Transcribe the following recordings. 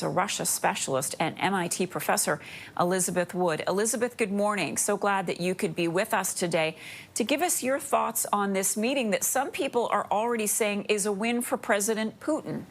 a Russia specialist and MIT professor, Elizabeth Wood. Elizabeth, good morning. So glad that you could be with us today to give us your thoughts on this meeting that some people are already saying is a win for President Putin.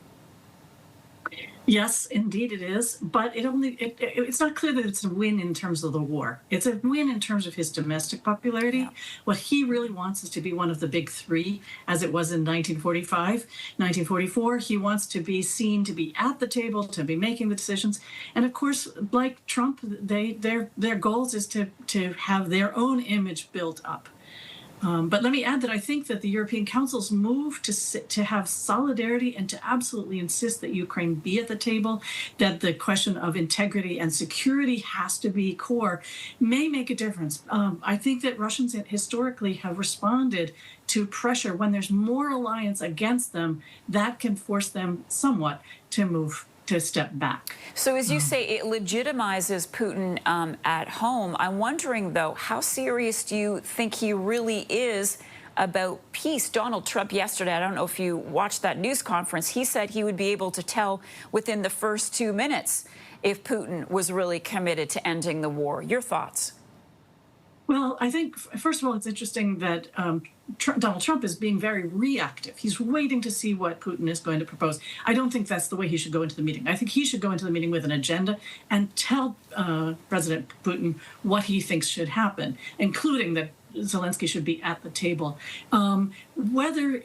Yes, indeed it is, but it's not clear that it's a win in terms of the war. It's a win in terms of his domestic popularity. Yeah. What he really wants is to be one of the big three, as it was in 1945, 1944. He wants to be seen to be at the table, to be making the decisions. And of course, like Trump, their goals is to have their own image built up. But let me add that I think that the European Council's move to have solidarity and to absolutely insist that Ukraine be at the table, that the question of integrity and security has to be core, may make a difference. I think that Russians historically have responded to pressure when there's more alliance against them. That can force them somewhat to step back. So as you say, it legitimizes Putin at home. I'm wondering, though, how serious do you think he really is about peace? Donald Trump yesterday, I don't know if you watched that news conference, he said he would be able to tell within the first 2 minutes if Putin was really committed to ending the war. Your thoughts? Well, I think, first of all, it's interesting that Donald Trump is being very reactive. He's waiting to see what Putin is going to propose. I don't think that's the way he should go into the meeting. I think he should go into the meeting with an agenda and tell President Putin what he thinks should happen, including that Zelensky should be at the table. Whether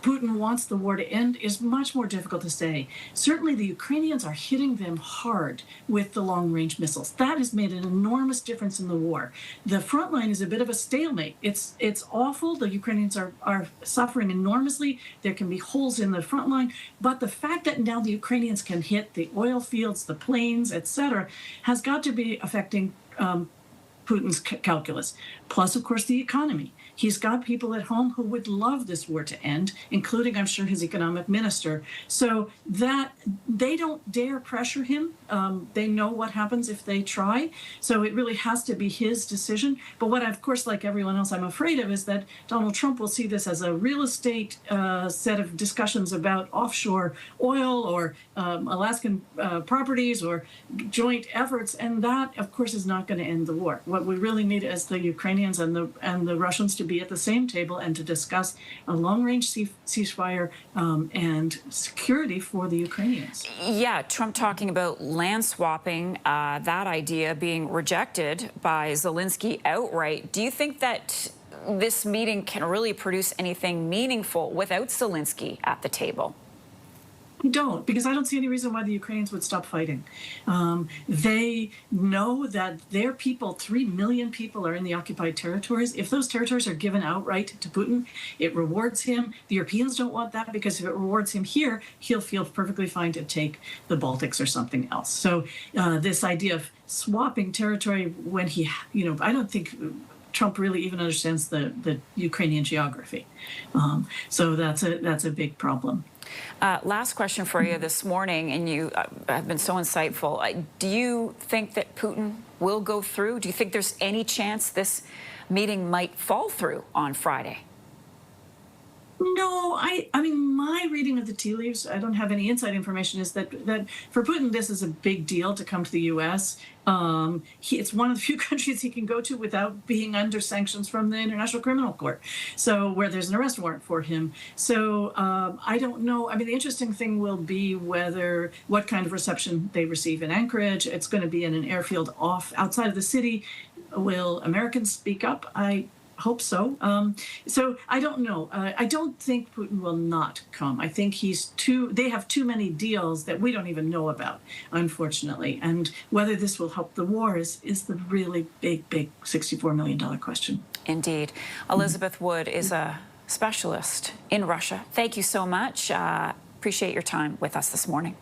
Putin wants the war to end is much more difficult to say. Certainly the Ukrainians are hitting them hard with the long-range missiles. That has made an enormous difference in the war. The front line is a bit of a stalemate. It's awful. The Ukrainians are suffering enormously. There can be holes in the front line. But the fact that now the Ukrainians can hit the oil fields, the planes, etc., has got to be affecting Putin's calculus. Plus, of course, the economy. He's got people at home who would love this war to end, including, I'm sure, his economic minister. So that they don't dare pressure him. They know what happens if they try. So it really has to be his decision. But what, of course, like everyone else, I'm afraid of is that Donald Trump will see this as a real estate set of discussions about offshore oil or Alaskan properties or joint efforts. And that, of course, is not going to end the war. What we really need is the Ukrainians and the Russians to be at the same table and to discuss a long-range ceasefire and security for the Ukrainians. Yeah, Trump talking about land swapping, that idea being rejected by Zelensky outright. Do you think that this meeting can really produce anything meaningful without Zelensky at the table? I don't, because I don't see any reason why the Ukrainians would stop fighting. They know that their people, 3 million people, are in the occupied territories. If those territories are given outright to Putin, it rewards him. The Europeans don't want that, because if it rewards him here, he'll feel perfectly fine to take the Baltics or something else. So this idea of swapping territory when I don't think Trump really even understands the Ukrainian geography. So that's a big problem. Last question for you this morning, and you have been so insightful. Do you think that Putin will go through? Do you think there's any chance this meeting might fall through on Friday? No, I mean, my reading of the tea leaves, I don't have any inside information, is that for Putin, this is a big deal to come to the U.S. It's one of the few countries he can go to without being under sanctions from the International Criminal Court, so where there's an arrest warrant for him. So I don't know. I mean, the interesting thing will be what kind of reception they receive in Anchorage. It's going to be in an airfield outside of the city. Will Americans speak up? I hope so. So I don't know. I don't think Putin will not come. I think they have too many deals that we don't even know about, unfortunately. And whether this will help the war is the really big $64 million question. Indeed. Elizabeth Wood is a specialist in Russia. Thank you so much. Appreciate your time with us this morning.